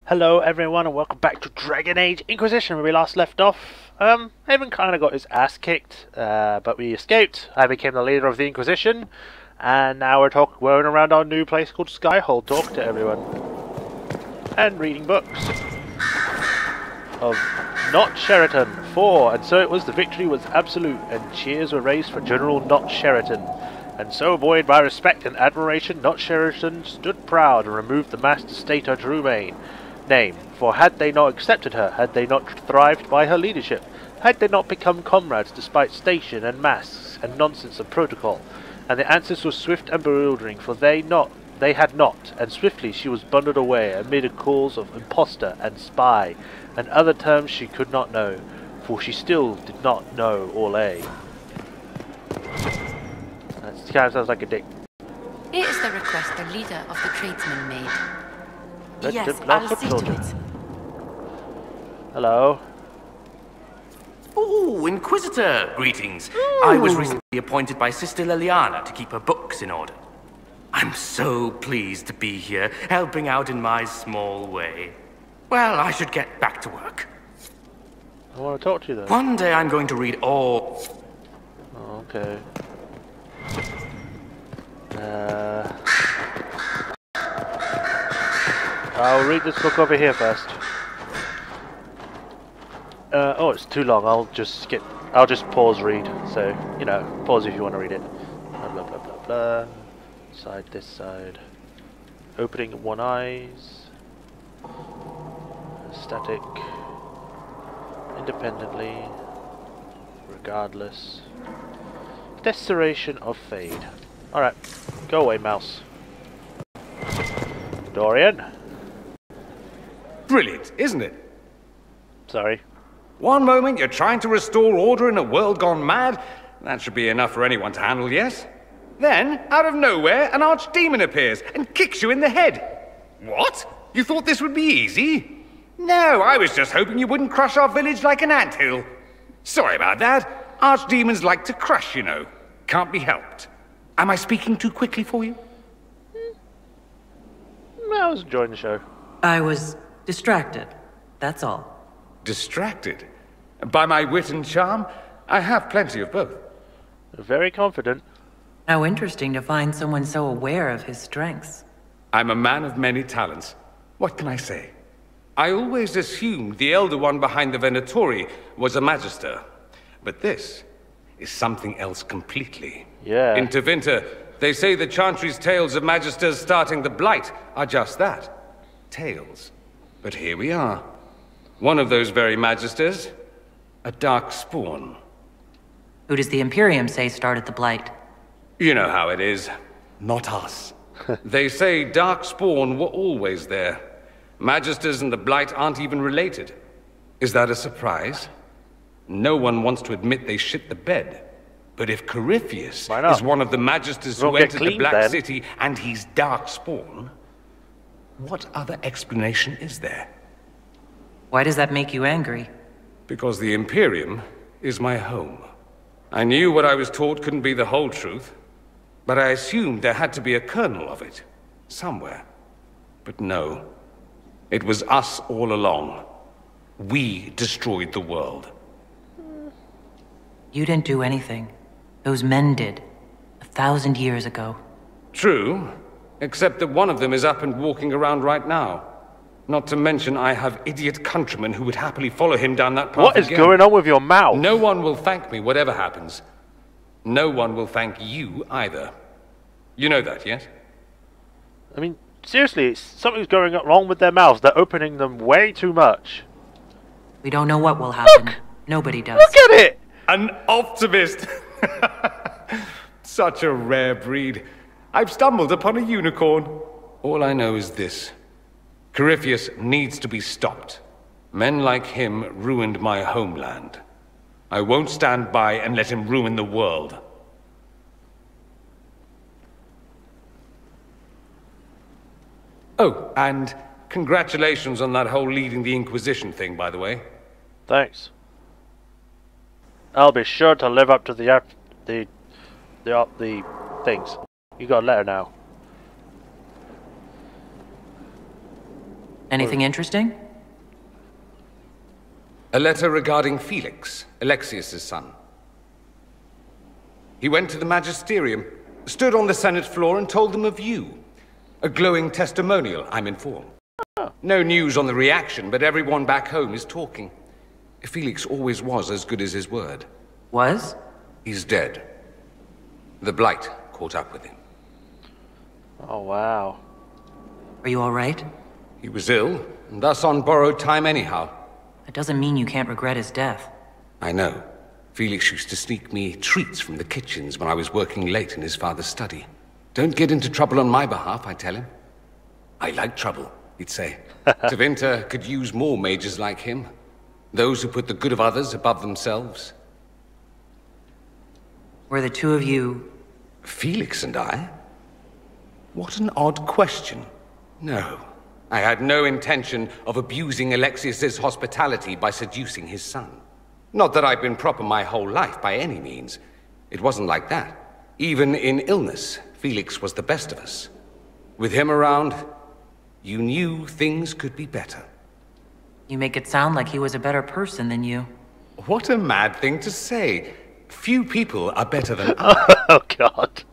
Hello everyone and welcome back to Dragon Age Inquisition, where we last left off. Haven kind of got his ass kicked, but we escaped. I became the leader of the Inquisition, and now we're going around our new place called Skyhold, talking to everyone. And reading books. Of Not Sheraton 4, and so it was, the victory was absolute, and cheers were raised for General Not Sheraton. And so, buoyed by respect and admiration, Not Sheraton stood proud and removed the masked state her true name, for had they not accepted her, had they not thrived by her leadership, had they not become comrades despite station and masks and nonsense of protocol, and the answers were swift and bewildering, for they had not, and swiftly she was bundled away amid calls of impostor and spy, and other terms she could not know, for she still did not know Orlais. That kind of sounds like a dick. Here is the request the leader of the tradesmen made. Yes, I'll see to it. Hello. Oh, Inquisitor! Greetings. I was recently appointed by Sister Liliana to keep her books in order. I'm so pleased to be here, helping out in my small way. Well, I should get back to work. I want to talk to you though. One day I'm going to read all... Oh, okay. I'll read this book over here first. Oh, it's too long. I'll just pause read. So, you know, pause if you want to read it. Blah blah blah blah blah. Side this side. Opening one eyes. Static. Independently. Regardless. Desperation of fade. Alright. Go away, mouse. Dorian. Brilliant, isn't it? Sorry. One moment you're trying to restore order in a world gone mad. That should be enough for anyone to handle, yes? Then, out of nowhere, an archdemon appears and kicks you in the head. What? You thought this would be easy? No, I was just hoping you wouldn't crush our village like an anthill. Sorry about that. Archdemons like to crush, you know. Can't be helped. Am I speaking too quickly for you? I was enjoying the show. I was distracted, that's all. Distracted? By my wit and charm? I have plenty of both. Very confident. How interesting to find someone so aware of his strengths. I'm a man of many talents. What can I say? I always assumed the Elder One behind the Venatori was a Magister. But this is something else completely. Yeah. In Tevinter, they say the Chantry's tales of Magisters starting the Blight are just that. Tales. But here we are. One of those very Magisters, a dark spawn. Who does the Imperium say started the Blight? You know how it is. Not us. They say dark spawn were always there. Magisters and the Blight aren't even related. Is that a surprise? No one wants to admit they shit the bed. But if Corypheus is one of the Magisters who entered the Black City and he's dark spawn, what other explanation is there? Why does that make you angry? Because the Imperium is my home. I knew what I was taught couldn't be the whole truth, but I assumed there had to be a kernel of it, somewhere. But no, it was us all along. We destroyed the world. You didn't do anything. Those men did. 1,000 years ago. True, except that one of them is up and walking around right now. Not to mention I have idiot countrymen who would happily follow him down that path. What is going on with your mouth? No one will thank me whatever happens. No one will thank you either. You know that, yes? I mean, seriously, something's going wrong with their mouths. They're opening them way too much. We don't know what will happen. Look! Nobody does. Look at it! An optimist! Such a rare breed. I've stumbled upon a unicorn. All I know is this. Corypheus needs to be stopped. Men like him ruined my homeland. I won't stand by and let him ruin the world. Oh, and congratulations on that whole leading the Inquisition thing, by the way. Thanks. I'll be sure to live up to the things. You got a letter now. Anything interesting? A letter regarding Felix, Alexius's son. He went to the Magisterium, stood on the Senate floor and told them of you. A glowing testimonial, I'm informed. No news on the reaction, but everyone back home is talking. Felix always was as good as his word. Was? He's dead. The Blight caught up with him. Oh, wow. Are you all right? He was ill, and thus on borrowed time anyhow. That doesn't mean you can't regret his death. I know. Felix used to sneak me treats from the kitchens when I was working late in his father's study. Don't get into trouble on my behalf, I tell him. I like trouble, he'd say. Tevinter could use more mages like him. Those who put the good of others above themselves. Were the two of you... Felix and I? What an odd question. No. I had no intention of abusing Alexius's hospitality by seducing his son. Not that I've been proper my whole life, by any means. It wasn't like that. Even in illness, Felix was the best of us. With him around, you knew things could be better. You make it sound like he was a better person than you. What a mad thing to say. Few people are better than I. Oh, God.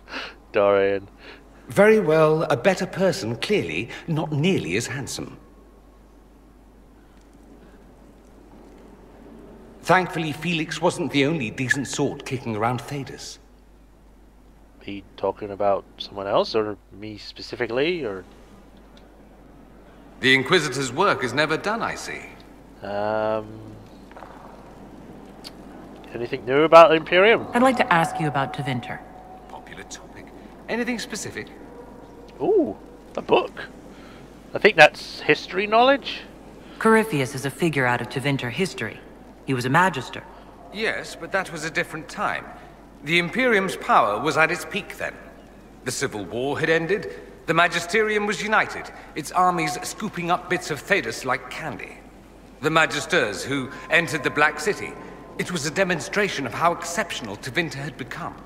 Dorian. Very well, a better person, clearly, not nearly as handsome. Thankfully, Felix wasn't the only decent sort kicking around Thedas. Are you talking about someone else, or me specifically, or...? The Inquisitor's work is never done, I see. Anything new about the Imperium? I'd like to ask you about Tevinter. Popular topic. Anything specific? Ooh, a book. I think that's history knowledge? Corypheus is a figure out of Tevinter history. He was a magister. Yes, but that was a different time. The Imperium's power was at its peak then. The Civil War had ended. The Magisterium was united, its armies scooping up bits of Thedas like candy. The Magisters who entered the Black City. It was a demonstration of how exceptional Tevinter had become.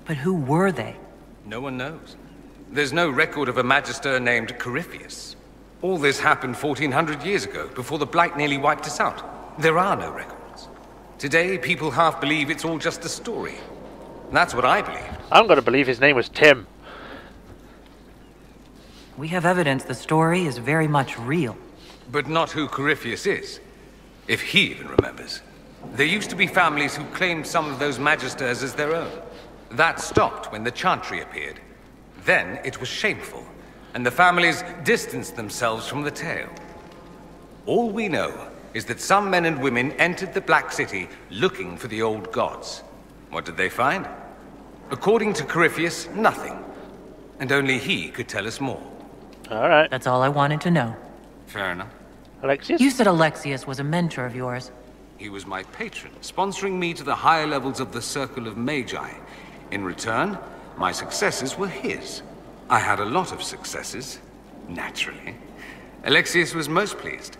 But who were they? No one knows. There's no record of a Magister named Corypheus. All this happened 1400 years ago, before the Blight nearly wiped us out. There are no records. Today, people half believe it's all just a story. That's what I believe. I'm gonna believe his name was Tim. We have evidence the story is very much real. But not who Corypheus is. If he even remembers. There used to be families who claimed some of those Magisters as their own. That stopped when the Chantry appeared. Then it was shameful, and the families distanced themselves from the tale. All we know is that some men and women entered the Black City looking for the old gods. What did they find? According to Corypheus, nothing. And only he could tell us more. Alright. That's all I wanted to know. Fair enough. Alexius? You said Alexius was a mentor of yours. He was my patron, sponsoring me to the higher levels of the Circle of Magi. In return, my successes were his. I had a lot of successes, naturally. Alexius was most pleased.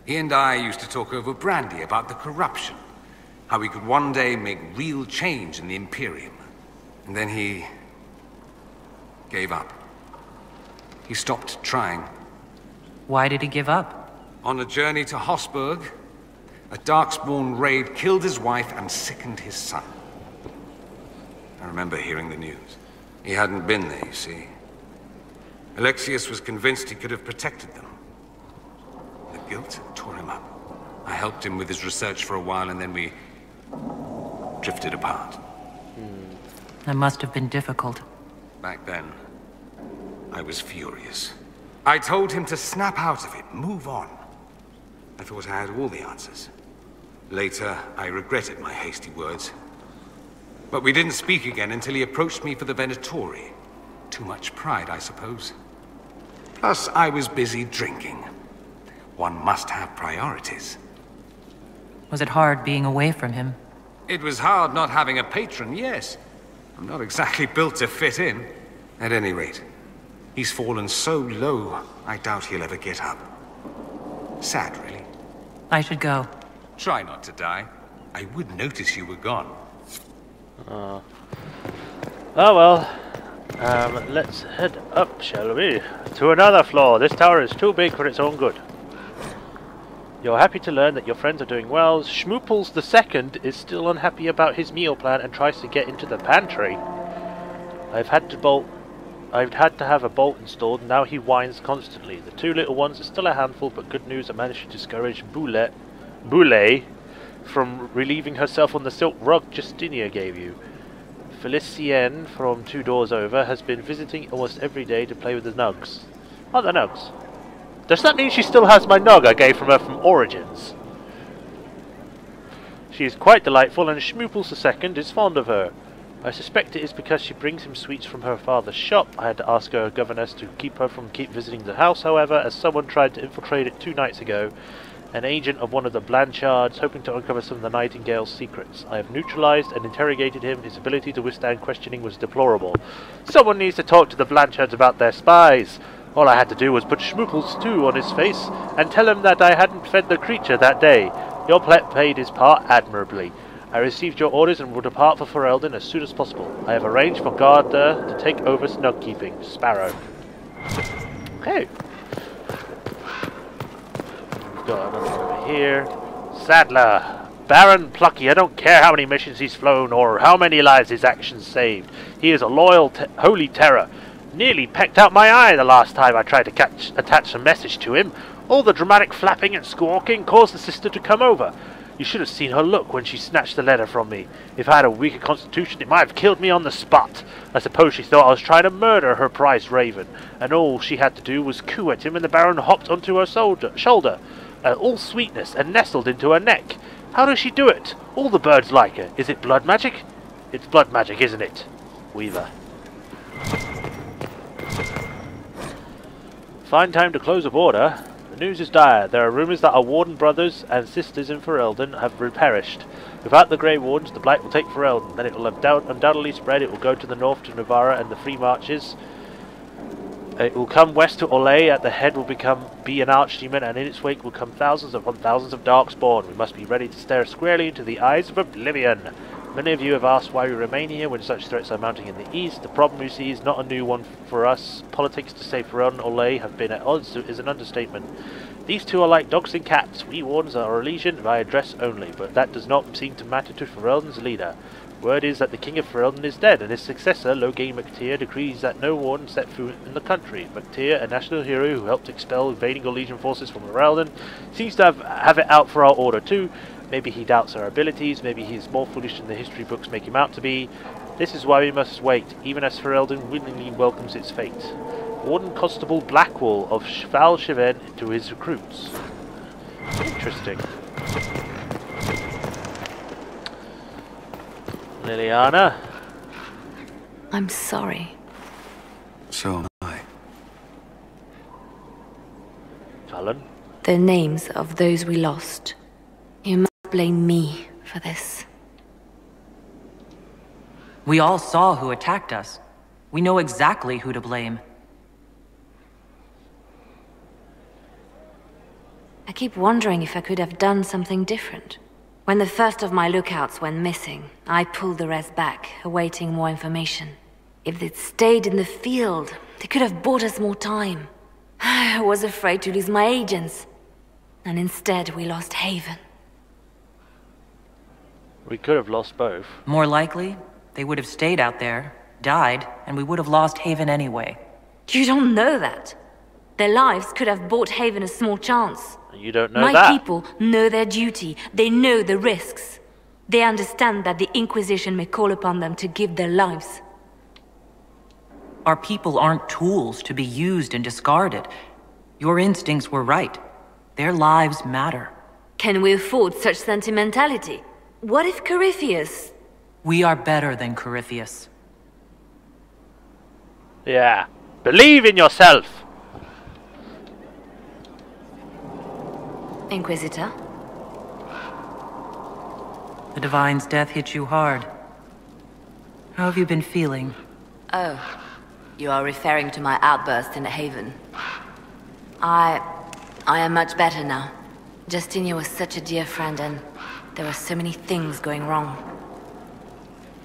He and I used to talk over brandy about the corruption, how we could one day make real change in the Imperium. And then he gave up. He stopped trying. Why did he give up? On a journey to Hossberg, a Darkspawn raid killed his wife and sickened his son. I remember hearing the news. He hadn't been there, you see. Alexius was convinced he could have protected them. The guilt tore him up. I helped him with his research for a while, and then we drifted apart. That must have been difficult. Back then, I was furious. I told him to snap out of it, move on. I thought I had all the answers. Later, I regretted my hasty words. But we didn't speak again until he approached me for the Venatori. Too much pride, I suppose. Plus, I was busy drinking. One must have priorities. Was it hard being away from him? It was hard not having a patron, yes. I'm not exactly built to fit in. At any rate, he's fallen so low, I doubt he'll ever get up. Sad, really. I should go. Try not to die. I would notice you were gone. Oh well. Let's head up, shall we? To another floor. This tower is too big for its own good. You're happy to learn that your friends are doing well. Schmooples II is still unhappy about his meal plan and tries to get into the pantry. I've had to have a bolt installed, and now he whines constantly. The two little ones are still a handful, but good news, I managed to discourage Boule from relieving herself on the silk rug Justinia gave you. Felicienne, from 2 doors over, has been visiting almost every day to play with the nugs. Oh, the nugs. Does that mean she still has my nug I gave from her from Origins? She is quite delightful, and Schmooples II is fond of her. I suspect it is because she brings him sweets from her father's shop. I had to ask her governess to keep her from visiting the house, however, as someone tried to infiltrate it 2 nights ago. An agent of one of the Blanchards, hoping to uncover some of the Nightingale's secrets. I have neutralized and interrogated him. His ability to withstand questioning was deplorable. Someone needs to talk to the Blanchards about their spies. All I had to do was put Schmooples II on his face and tell him that I hadn't fed the creature that day. Your pet paid his part admirably. I received your orders and will depart for Ferelden as soon as possible. I have arranged for Garda to take over snug keeping. Sparrow. Okay. We've got another one over here. Sadler. Baron Plucky. I don't care how many missions he's flown or how many lives his actions saved. He is a loyal, holy terror. Nearly pecked out my eye the last time I tried to attach a message to him. All the dramatic flapping and squawking caused the sister to come over. You should have seen her look when she snatched the letter from me. If I had a weaker constitution, it might have killed me on the spot. I suppose she thought I was trying to murder her prized raven, and all she had to do was coo at him, and the Baron hopped onto her shoulder, all sweetness, and nestled into her neck. How does she do it? All the birds like her. Is it blood magic? It's blood magic, isn't it? Weaver. Fine time to close a border. The news is dire. There are rumours that our Warden brothers and sisters in Ferelden have perished. Without the Grey Wardens, the Blight will take Ferelden. Then it will undoubtedly spread. It will go to the north to Navarra and the Free Marches. It will come west to Olay. At the head will be an archdemon, and in its wake will come thousands upon thousands of darkspawn. We must be ready to stare squarely into the eyes of oblivion. Many of you have asked why we remain here when such threats are mounting in the east. The problem, you see, is not a new one for us. Politics, to say Ferelden and Olay have been at odds, is an understatement. These two are like dogs and cats. We Wardens are a legion by address only, but that does not seem to matter to Ferelden's leader. Word is that the King of Ferelden is dead, and his successor, Loghain MacTier, decrees that no Warden set foot in the country. MacTier, a national hero who helped expel invading Legion forces from Ferelden, seems to have it out for our order too. Maybe he doubts our abilities, maybe he is more foolish than the history books make him out to be. This is why we must wait, even as Ferelden willingly welcomes its fate. Warden Constable Blackwall of Val Cheven to his recruits. Interesting. Liliana? I'm sorry. So am I. Cullen? The names of those we lost. You must blame me for this. We all saw who attacked us. We know exactly who to blame. I keep wondering if I could have done something different. When the first of my lookouts went missing, I pulled the rest back, awaiting more information. If they'd stayed in the field, they could have bought us more time. I was afraid to lose my agents. And instead, we lost Haven. We could have lost both. More likely, they would have stayed out there, died, and we would have lost Haven anyway. You don't know that. Their lives could have bought Haven a small chance. You don't know My that. people know their duty. They know the risks. They understand that the Inquisition may call upon them to give their lives. Our people aren't tools to be used and discarded. Your instincts were right. Their lives matter. Can we afford such sentimentality? What if Corypheus... We are better than Corypheus. Yeah. Believe in yourself! Inquisitor? The Divine's death hit you hard. How have you been feeling? Oh, you are referring to my outburst in the Haven. I am much better now. Justinia was such a dear friend, and there were so many things going wrong.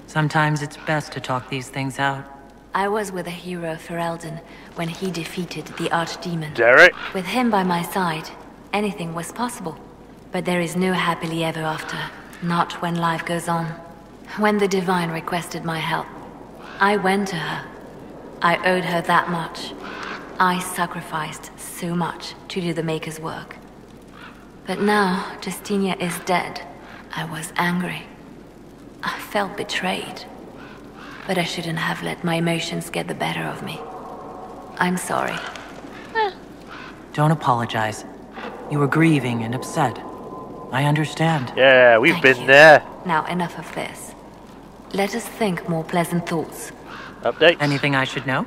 Sometimes it's best to talk these things out. I was with a hero of Ferelden when he defeated the Archdemon. Derek? With him by my side, anything was possible. But there is no happily ever after, not when life goes on. When the Divine requested my help, I went to her. I owed her that much. I sacrificed so much to do the Maker's work. But now, Justinia is dead. I was angry. I felt betrayed. But I shouldn't have let my emotions get the better of me. I'm sorry. Don't apologize. You were grieving and upset. I understand. Yeah, we've Thank been you. there. Now enough of this. Let us think more pleasant thoughts. Updates? Anything I should know?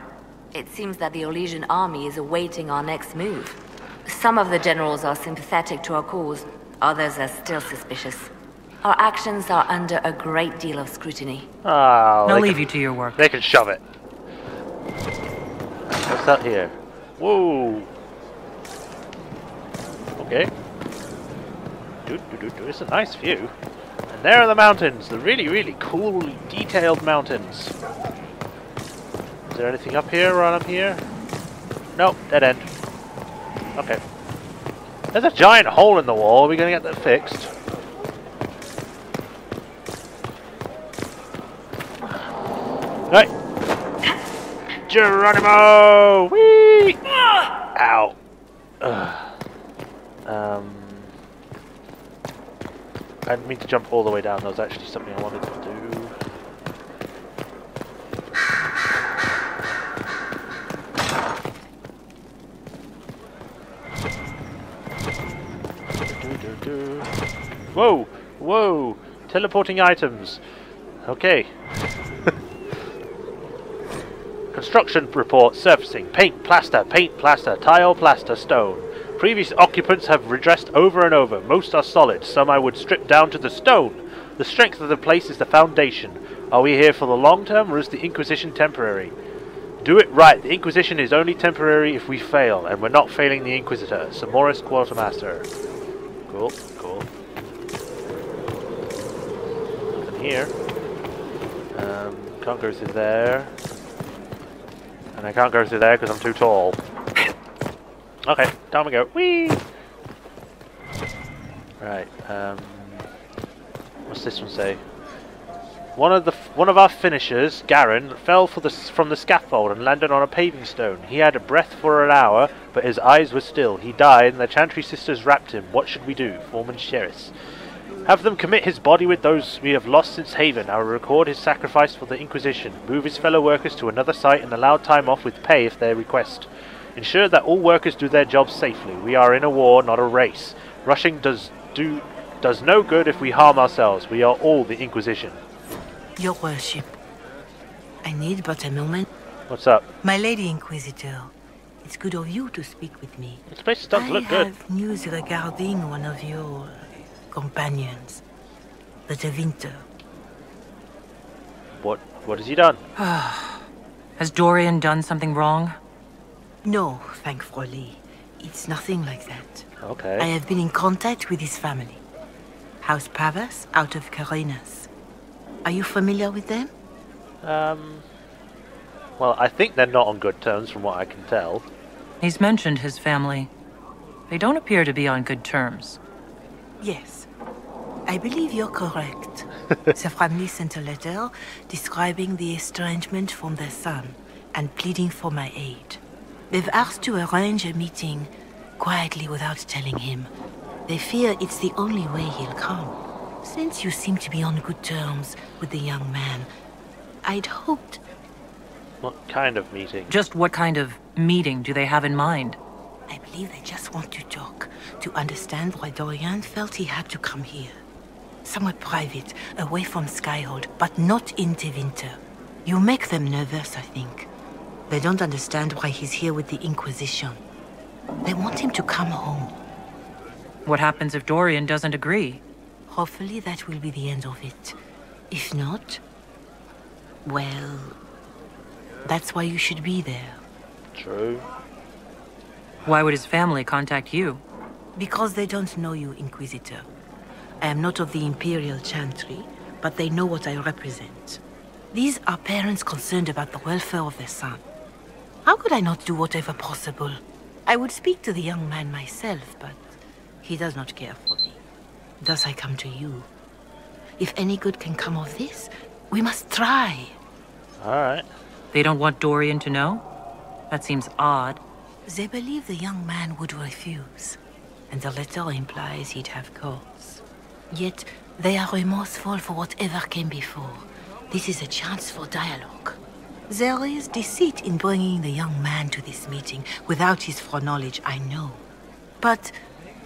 It seems that the Orlesian army is awaiting our next move. Some of the generals are sympathetic to our cause, others are still suspicious. Our actions are under a great deal of scrutiny. Oh, I'll leave you to your work. They can shove it. What's that here? Whoa. Okay. It's a nice view. And there are the mountains. The really, really cool, detailed mountains. Is there anything up here or up here? Nope, dead end. Okay. There's a giant hole in the wall. Are we going to get that fixed? Right. Geronimo! Whee! Ow. I didn't mean to jump all the way down. That was actually something I wanted to do. Whoa! Whoa! Teleporting items. Okay. Construction report surfacing. Paint, plaster, tile, plaster, stone. Previous occupants have redressed over and over. Most are solid. Some I would strip down to the stone. The strength of the place is the foundation. Are we here for the long term, or is the Inquisition temporary? Do it right. The Inquisition is only temporary if we fail, and we're not failing the Inquisitor. Samoris Quartermaster. Cool, cool. Nothing here. Can't go through there. And I can't go through there because I'm too tall. Okay, down we go. Whee! Right, what's this one say? One of our finishers, Garen, fell from the scaffold and landed on a paving stone. He had a breath for an hour, but his eyes were still. He died, and the Chantry sisters wrapped him. What should we do? Foreman Sheriff. Have them commit his body with those we have lost since Haven. I will record his sacrifice for the Inquisition. Move his fellow workers to another site and allow time off with pay if they request. Ensure that all workers do their jobs safely. We are in a war, not a race. Rushing does no good if we harm ourselves. We are all the Inquisition. Your worship, I need but a moment. What's up? My Lady Inquisitor, it's good of you to speak with me. This place is starting to look good. I have news regarding one of your companions, the Tevinter. What has he done? Has Dorian done something wrong? No, thankfully. It's nothing like that. Okay. I have been in contact with his family. House Pavas, out of Carinas. Are you familiar with them? Well, I think they're not on good terms from what I can tell. He's mentioned his family. They don't appear to be on good terms. Yes. I believe you're correct. The family sent a letter describing the estrangement from their son and pleading for my aid. They've asked to arrange a meeting quietly without telling him. They fear it's the only way he'll come. Since you seem to be on good terms with the young man, I'd hoped... What kind of meeting? Just what kind of meeting do they have in mind? I believe they just want to talk, to understand why Dorian felt he had to come here. Somewhere private, away from Skyhold, but not in Tevinter. You make them nervous, I think. They don't understand why he's here with the Inquisition. They want him to come home. What happens if Dorian doesn't agree? Hopefully that will be the end of it. If not, well, that's why you should be there. True. Why would his family contact you? Because they don't know you, Inquisitor. I am not of the Imperial Chantry, but they know what I represent. These are parents concerned about the welfare of their son. How could I not do whatever possible? I would speak to the young man myself, but He does not care for me. Thus I come to you. If any good can come of this, we must try. Alright. They don't want Dorian to know? That seems odd. They believe the young man would refuse, and the letter implies he'd have cause. Yet, they are remorseful for whatever came before. This is a chance for dialogue. There is deceit in bringing the young man to this meeting without his foreknowledge, I know. But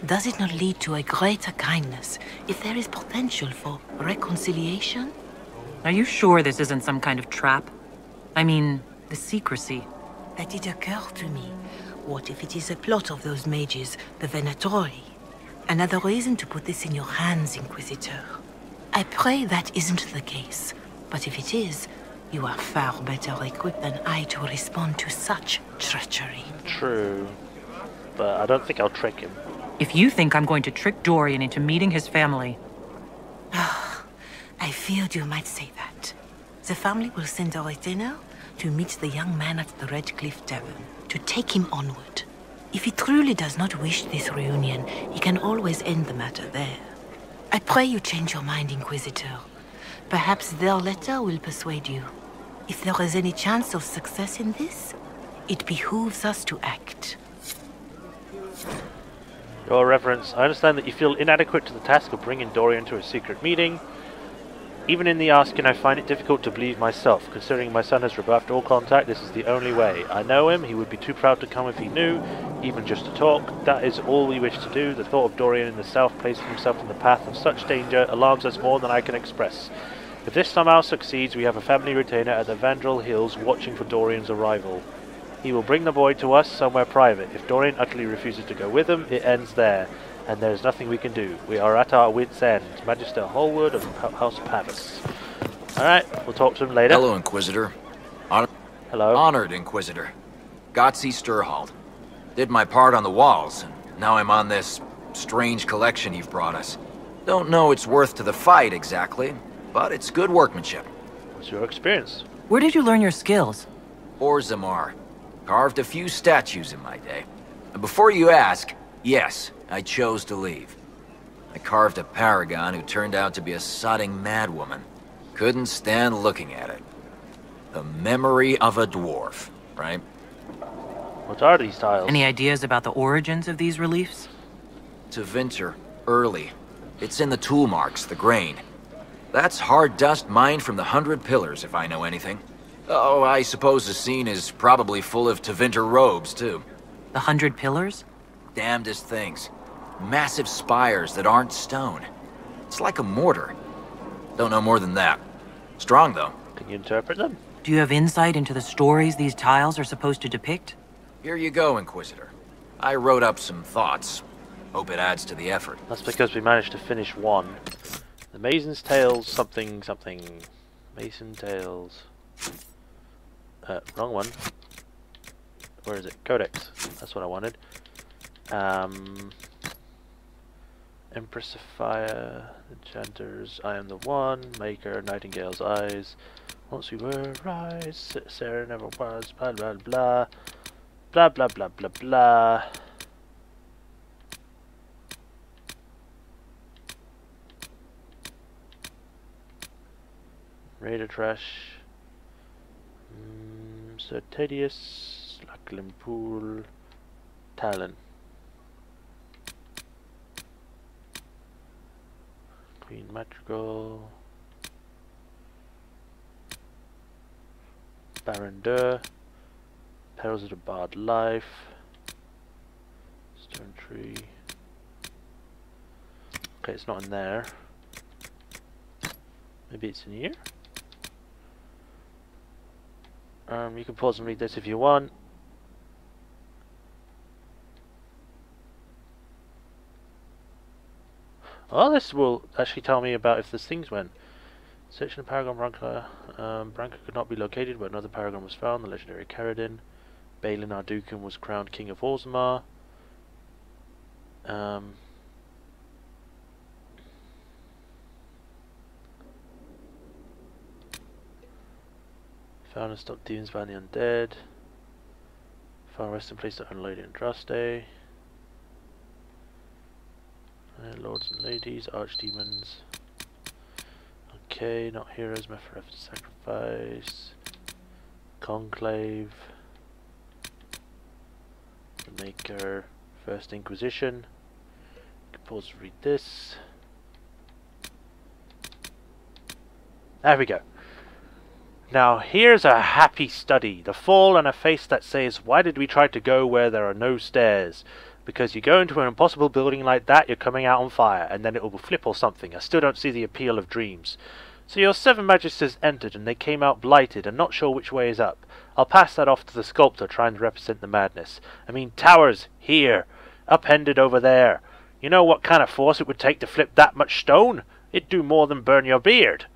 does it not lead to a greater kindness if there is potential for reconciliation? Are you sure this isn't some kind of trap? I mean, the secrecy. That did occur to me. What if it is a plot of those mages, the Venatori? Another reason to put this in your hands, Inquisitor. I pray that isn't the case. But if it is, you are far better equipped than I to respond to such treachery. True. But I don't think I'll trick him. If you think I'm going to trick Dorian into meeting his family... I feared you might say that. The family will send a retainer to meet the young man at the Red Cliff Tavern, to take him onward. If he truly does not wish this reunion, he can always end the matter there. I pray you change your mind, Inquisitor. Perhaps their letter will persuade you. If there is any chance of success in this, it behooves us to act. Your Reverence, I understand that you feel inadequate to the task of bringing Dorian to a secret meeting. Even in the asking, I find it difficult to believe myself. Considering my son has rebuffed all contact, this is the only way. I know him, he would be too proud to come if he knew, even just to talk. That is all we wish to do. The thought of Dorian in the south placing himself in the path of such danger alarms us more than I can express. If this somehow succeeds, we have a family retainer at the Vandal Hills watching for Dorian's arrival. He will bring the boy to us somewhere private. If Dorian utterly refuses to go with him, it ends there, and there is nothing we can do. We are at our wits' end. Magister Hallward of House Pavis. Alright, we'll talk to him later. Hello, Inquisitor. Hello. Honored Inquisitor. Gotzi Sturhold. Did my part on the walls, and now I'm on this strange collection you've brought us. Don't know its worth to the fight exactly, but it's good workmanship. What's your experience? Where did you learn your skills? Orzammar. Carved a few statues in my day. And before you ask, yes, I chose to leave. I carved a paragon who turned out to be a sodding madwoman. Couldn't stand looking at it. The memory of a dwarf, right? What are these tiles? Any ideas about the origins of these reliefs? Tevinter, early. It's in the tool marks, the grain. That's hard dust mined from the 100 Pillars, if I know anything. Oh, I suppose the scene is probably full of Tevinter robes, too. The 100 Pillars? Damnedest things. Massive spires that aren't stone. It's like a mortar. Don't know more than that. Strong, though. Can you interpret them? Do you have insight into the stories these tiles are supposed to depict? Here you go, Inquisitor. I wrote up some thoughts. Hope it adds to the effort. That's because we managed to finish one. The Mason's Tales something something. Mason Tales. Wrong one. Where is it? Codex. That's what I wanted. Empress of Fire, Enchanters, I am the one, Maker, Nightingale's Eyes. Once we were rise, Sarah never was, blah blah blah. Blah blah blah blah blah. Raider Trash. Sir Tedious, Lacklimpool, Talon. Queen Madrigal, Baron Durr, Perils of the Bard Life, Stone Tree. Okay, it's not in there. Maybe it's in here? You can pause and read this if you want. Oh, this will actually tell me about if there's things went. Searching the Paragon Branca. Branca could not be located, but another Paragon was found, the legendary Caradin. Balin Arducan was crowned King of Orzammar. Found and stopped demons by the undead. Found resting place to Unlady Andraste. Lords and ladies, archdemons. Okay, not heroes, method of sacrifice. Conclave. The Maker. First Inquisition. You can pause to read this. There we go. Now here's a happy study. The fall and a face that says, why did we try to go where there are no stairs? Because you go into an impossible building like that, you're coming out on fire, and then it will flip or something. I still don't see the appeal of dreams. So your 7 magisters entered, and they came out blighted, and not sure which way is up. I'll pass that off to the sculptor, trying to represent the madness. I mean, towers, here. Upended over there. You know what kind of force it would take to flip that much stone? It'd do more than burn your beard.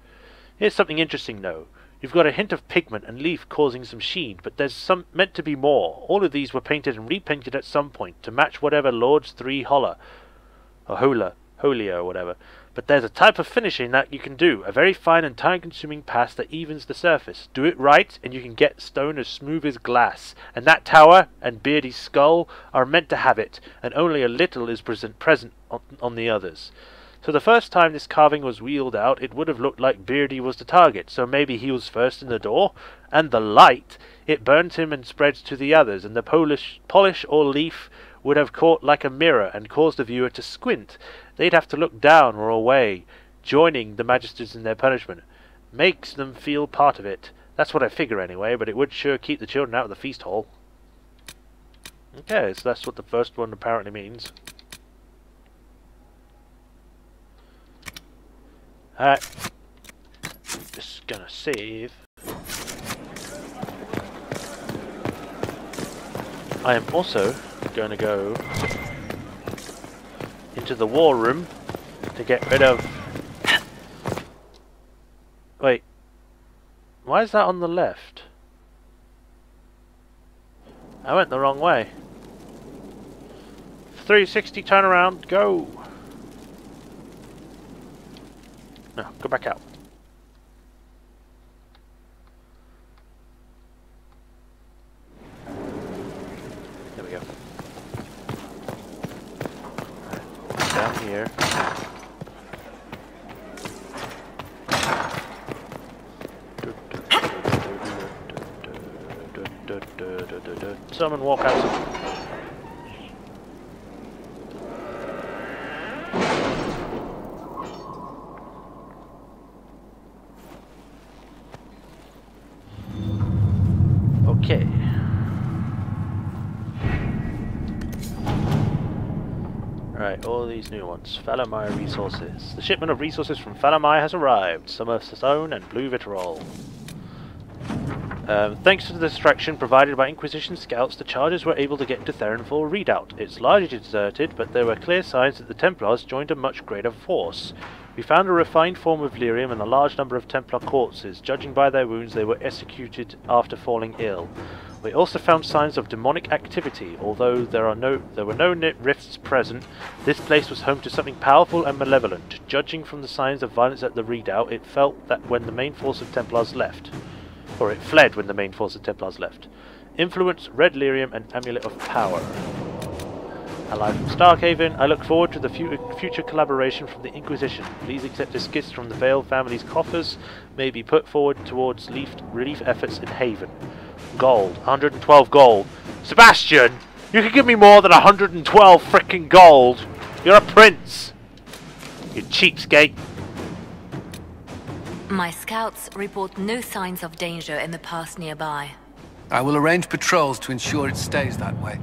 Here's something interesting, though. You've got a hint of pigment and leaf causing some sheen, but there's meant to be more. All of these were painted and repainted at some point to match whatever Lord's 3 hola, or holia or whatever. But there's a type of finishing that you can do, a very fine and time-consuming pass that evens the surface. Do it right, and you can get stone as smooth as glass. And that tower and Beardy's skull are meant to have it, and only a little is present on the others. So the first time this carving was wheeled out, it would have looked like Beardy was the target, so maybe he was first in the door. And the light, it burns him and spreads to the others, and the polish or leaf would have caught like a mirror and caused the viewer to squint. They'd have to look down or away, joining the magisters in their punishment. Makes them feel part of it. That's what I figure anyway, but it would sure keep the children out of the feast hall. Okay, so that's what the first one apparently means. Alright, just gonna save. I am also going to go into the war room to get rid of... Wait, why is that on the left? I went the wrong way. 360 turn around, go! No, go back out. There we go. Right. Down here. Summon walk out. Okay. Right, all these new ones. Falamire resources. The shipment of resources from Falamire has arrived. Some of stone and blue vitriol. Thanks to the distraction provided by Inquisition scouts, the Chargers were able to get to Therenfall Redoubt. It's largely deserted, but there were clear signs that the Templars joined a much greater force. We found a refined form of lyrium and a large number of Templar corpses. Judging by their wounds, they were executed after falling ill. We also found signs of demonic activity. Although there were no rifts present, this place was home to something powerful and malevolent. Judging from the signs of violence at the Redoubt, it felt that when the main force of Templars left. Or it fled when the main force of Templars left. Influence, Red Lyrium, and Amulet of Power. Allied from Starkhaven, I look forward to the future collaboration from the Inquisition. Please accept this gift from the Vale family's coffers, may be put forward towards relief efforts in Haven. Gold, 112 gold. Sebastian, you can give me more than 112 frickin' gold. You're a prince. You cheapskate. My scouts report no signs of danger in the pass nearby. I will arrange patrols to ensure it stays that way.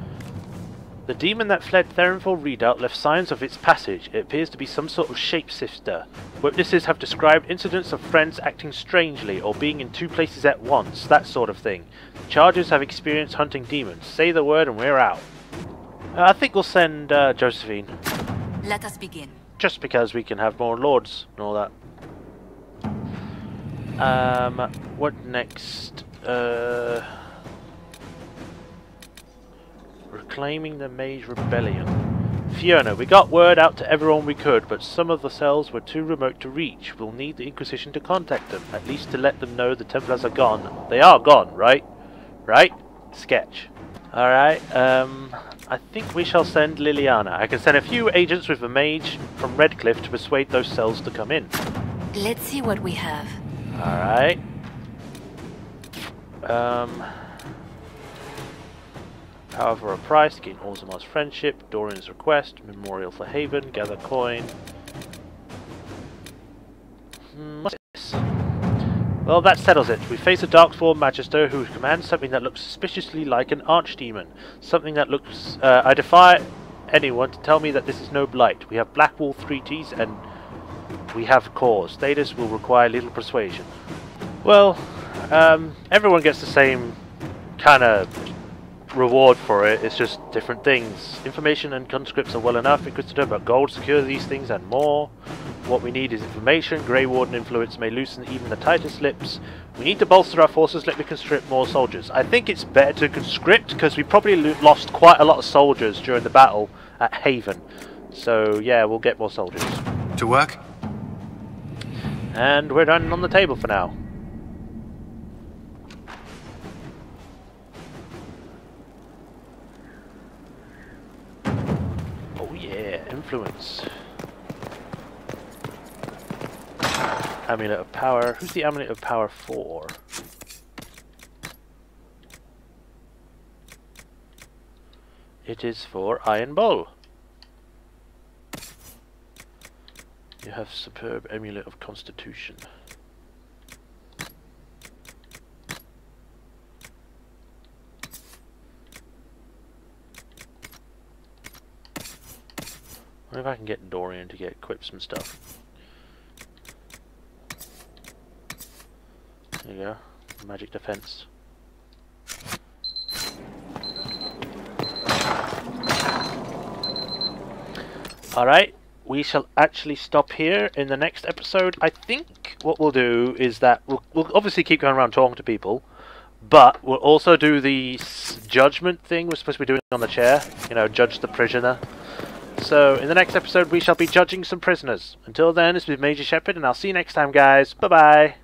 The demon that fled Therenfall Redoubt left signs of its passage. It appears to be some sort of shapeshifter. Witnesses have described incidents of friends acting strangely or being in 2 places at once, that sort of thing. The Chargers have experience hunting demons. Say the word and we're out. I think we'll send Josephine. Let us begin. Just because we can have more lords and all that. What next? Reclaiming the Mage Rebellion. Fiona, we got word out to everyone we could, but some of the cells were too remote to reach. We'll need the Inquisition to contact them, at least to let them know the Templars are gone. They are gone, right? Right? Sketch. Alright, I think we shall send Liliana. I can send a few agents with a mage from Redcliffe to persuade those cells to come in. Let's see what we have. Alright. Power for a price, gain Orzamar's friendship, Dorian's request, memorial for Haven, gather coin. What's this? Well, that settles it. We face a Darkspawn Magister who commands something that looks suspiciously like an archdemon. Something that looks... I defy anyone to tell me that this is no blight. We have Blackwall treaties and we have cause. Status will require little persuasion. Well, everyone gets the same kind of reward for it. It's just different things. Information and conscripts are well enough. Inquisitor, but gold secure these things and more. What we need is information. Grey Warden influence may loosen even the tightest lips. We need to bolster our forces. Let me conscript more soldiers. I think it's better to conscript because we probably lost quite a lot of soldiers during the battle at Haven. So yeah, we'll get more soldiers. To work? And we're done on the table for now. Oh yeah, influence. Amulet of Power. Who's the Amulet of Power for? It is for Iron Bull. You have superb Amulet of Constitution. I wonder if I can get Dorian to equip some stuff. There you go. Magic defense. Alright, we shall actually stop here in the next episode. I think what we'll do is that we'll obviously keep going around talking to people, but we'll also do the judgment thing we're supposed to be doing on the chair. You know, judge the prisoner. So, in the next episode we shall be judging some prisoners. Until then, it's been Majorshepard, and I'll see you next time, guys. Bye-bye.